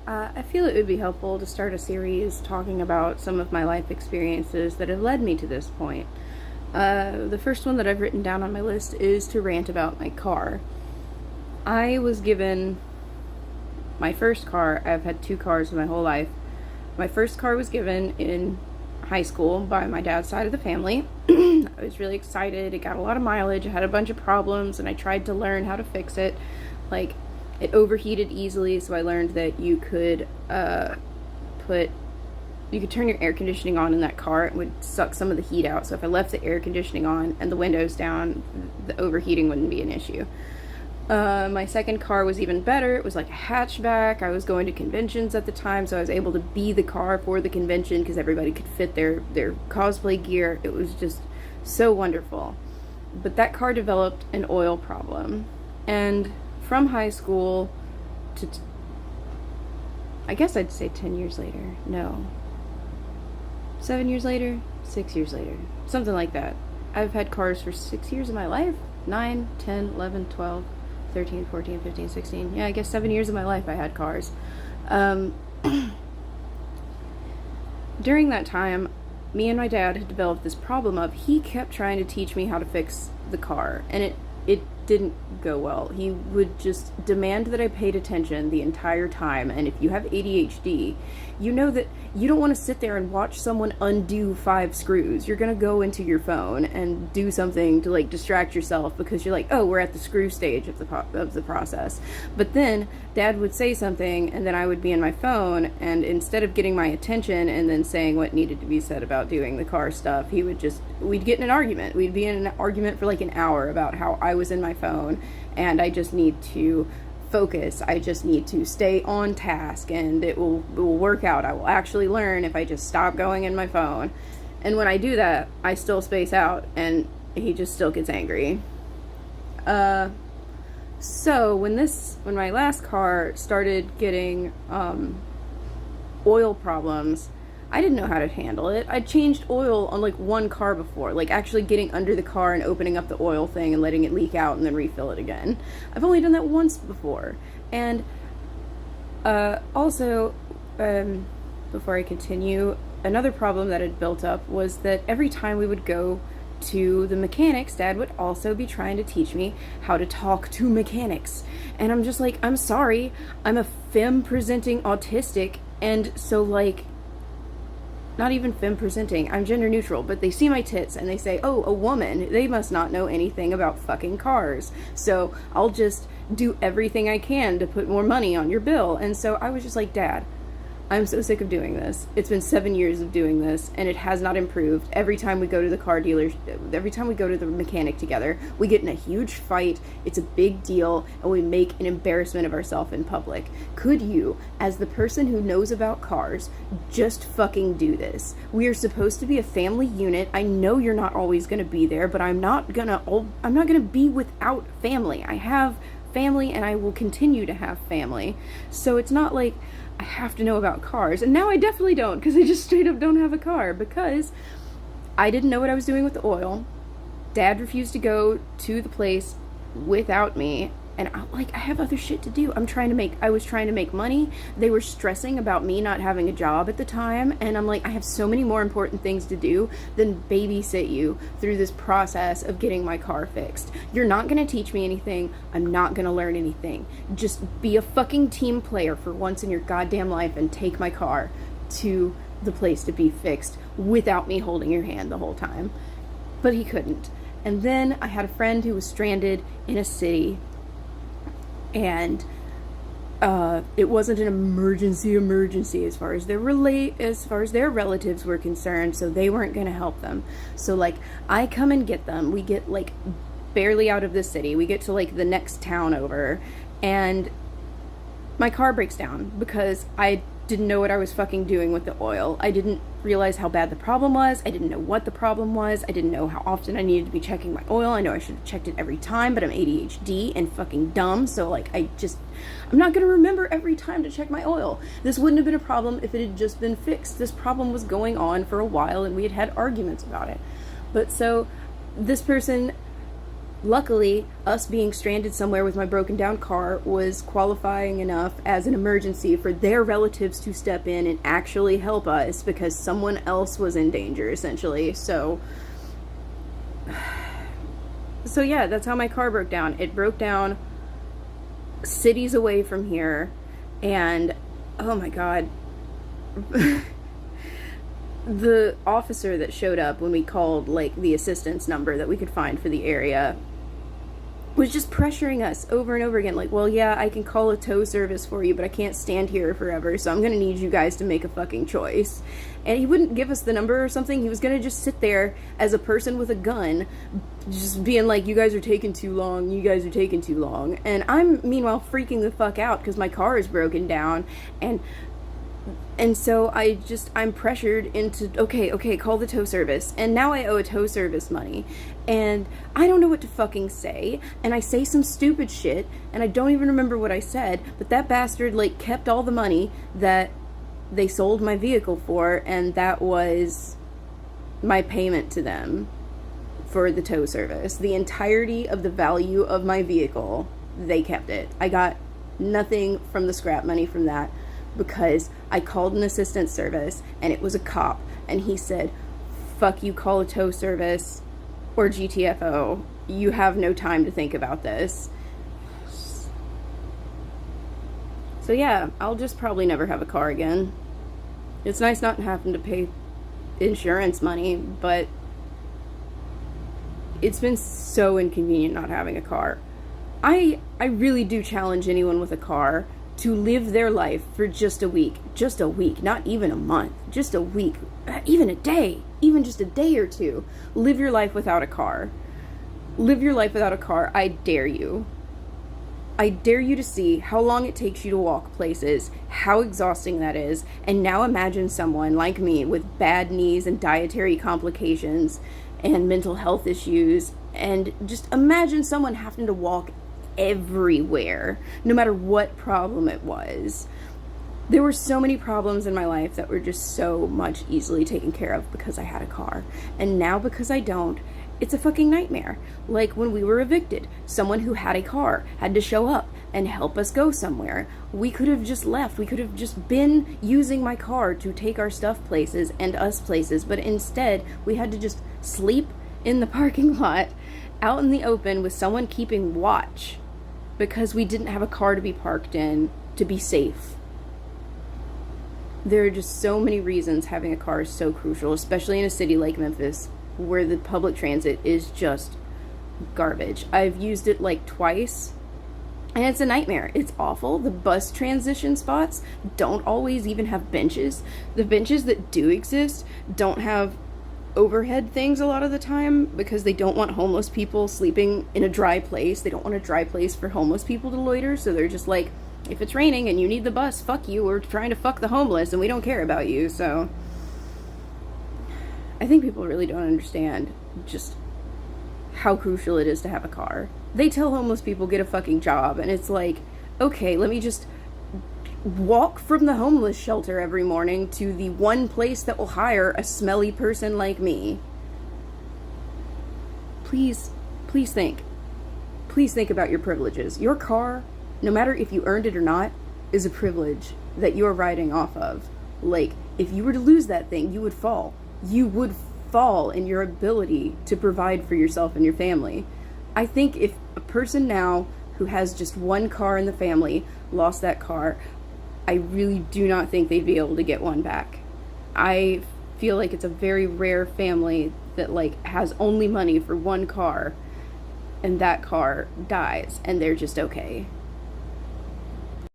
I feel it would be helpful to start a series talking about some of my life experiences that have led me to this point. The first one that I've written down on my list is to rant about my car. I was given my first car. I've had two cars in my whole life. My first car was given in high school by my dad's side of the family. I was really excited. It got a lot of mileage. It had a bunch of problems, and I tried to learn how to fix it. Like, it overheated easily, so I learned that you could turn your air conditioning on in that car. It would suck some of the heat out. So if I left the air conditioning on and the windows down, the overheating wouldn't be an issue. My second car was even better. It was like a hatchback. I was going to conventions at the time, so I was able to be the car for the convention because everybody could fit their cosplay gear. It was just so wonderful. But that car developed an oil problem. And from high school to, I guess I'd say 10 years later. No. 7 years later? 6 years later. Something like that. I've had cars for 6 years of my life. 9, 10, 11, 12, 13, 14, 15, 16. Yeah, I guess 7 years of my life I had cars. During that time, me and my dad had developed this problem of he kept trying to teach me how to fix the car, and it didn't go well. He would just demand that I paid attention the entire time, and if you have ADHD, you know that you don't want to sit there and watch someone undo 5 screws. You're gonna go into your phone and do something to like distract yourself because you're like, oh, we're at the screw stage of the process. But then Dad would say something, and then I would be in my phone, and instead of getting my attention and then saying what needed to be said about doing the car stuff, we'd get in an argument. We'd be in an argument for like an hour about how I was in my phone and I just need to focus. I just need to stay on task, and it will work out. I will actually learn if I just stop going in my phone. And when I do that, I still space out, and he just still gets angry. So when my last car started getting oil problems, I didn't know how to handle it. I'd changed oil on like one car before, like actually getting under the car and opening up the oil thing and letting it leak out and then refill it again. I've only done that once before. And also, before I continue, another problem that had built up was that every time we would go to the mechanics, Dad would also be trying to teach me how to talk to mechanics. And I'm just like, I'm sorry, I'm a femme presenting autistic, and so like, not even femme presenting, I'm gender neutral, but they see my tits and they say, oh, a woman, they must not know anything about fucking cars. So I'll just do everything I can to put more money on your bill. And so I was just like, Dad, I'm so sick of doing this. It's been 7 years of doing this, and it has not improved. Every time we go to the car dealers, every time we go to the mechanic together, we get in a huge fight. It's a big deal, and we make an embarrassment of ourselves in public. Could you, as the person who knows about cars, just fucking do this? We are supposed to be a family unit. I know you're not always going to be there, but I'm not gonna be without family. I have family, and I will continue to have family. So it's not like I have to know about cars. And now I definitely don't, because I just straight up don't have a car, because I didn't know what I was doing with the oil. Dad refused to go to the place without me, and I have other shit to do. I was trying to make money. They were stressing about me not having a job at the time, and I'm like, I have so many more important things to do than babysit you through this process of getting my car fixed. You're not gonna teach me anything. I'm not gonna learn anything. Just be a fucking team player for once in your goddamn life and take my car to the place to be fixed without me holding your hand the whole time. But he couldn't. And then I had a friend who was stranded in a city, and it wasn't an emergency as far as their relatives were concerned, so they weren't going to help them. So like, I come and get them. We get like barely out of the city. We get to like the next town over, and my car breaks down because I didn't know what I was fucking doing with the oil. I didn't realize how bad the problem was. I didn't know what the problem was. I didn't know how often I needed to be checking my oil. I know I should have checked it every time, but I'm ADHD and fucking dumb, so like I'm not gonna remember every time to check my oil. This wouldn't have been a problem if it had just been fixed. This problem was going on for a while, and we had had arguments about it. But so this person Luckily, us being stranded somewhere with my broken down car was qualifying enough as an emergency for their relatives to step in and actually help us because someone else was in danger, essentially. So yeah, that's how my car broke down. It broke down cities away from here, and oh my god. The officer that showed up when we called, like, the assistance number that we could find for the area was just pressuring us over and over again, like, well, yeah, I can call a tow service for you, but I can't stand here forever, so I'm gonna need you guys to make a fucking choice. And he wouldn't give us the number or something. He was gonna just sit there as a person with a gun, just being like, you guys are taking too long, you guys are taking too long. And I'm, meanwhile, freaking the fuck out because my car is broken down, and so I'm pressured into, okay, call the tow service. And now I owe a tow service money. And I don't know what to fucking say. And I say some stupid shit. And I don't even remember what I said. But that bastard, like, kept all the money that they sold my vehicle for. And that was my payment to them for the tow service. The entirety of the value of my vehicle, they kept it. I got nothing from the scrap money from that, because I called an assistance service and it was a cop, and he said, fuck you, call a tow service or GTFO. You have no time to think about this. So yeah, I'll just probably never have a car again. It's nice not having to pay insurance money, but it's been so inconvenient not having a car. I really do challenge anyone with a car to live their life for just a week, not even a month, just a week, even a day, even just a day or two. Live your life without a car. Live your life without a car. I dare you. I dare you to see how long it takes you to walk places, how exhausting that is, and now imagine someone like me with bad knees and dietary complications and mental health issues, and just imagine someone having to walk everywhere, no matter what problem it was. There were so many problems in my life that were just so much easily taken care of because I had a car. And now because I don't, it's a fucking nightmare. Like when we were evicted, someone who had a car had to show up and help us go somewhere. We could have just left. We could have just been using my car to take our stuff places and us places, but instead we had to just sleep in the parking lot out in the open with someone keeping watch, because we didn't have a car to be parked in to be safe. There are just so many reasons having a car is so crucial, especially in a city like Memphis, where the public transit is just garbage. I've used it like twice, and it's a nightmare. It's awful. The bus transition spots don't always even have benches. The benches that do exist don't have overhead things a lot of the time, because they don't want homeless people sleeping in a dry place. They don't want a dry place for homeless people to loiter, so they're just like, if it's raining and you need the bus, fuck you, we're trying to fuck the homeless and we don't care about you. So I think people really don't understand just how crucial it is to have a car. They tell homeless people get a fucking job, and it's like, okay, let me just walk from the homeless shelter every morning to the one place that will hire a smelly person like me. Please think. Please think about your privileges. Your car, no matter if you earned it or not, is a privilege that you're riding off of. Like, if you were to lose that thing, you would fall. You would fall in your ability to provide for yourself and your family. I think if a person now who has just one car in the family lost that car, I really do not think they'd be able to get one back. I feel like it's a very rare family that, like, has only money for one car, and that car dies, and they're just okay.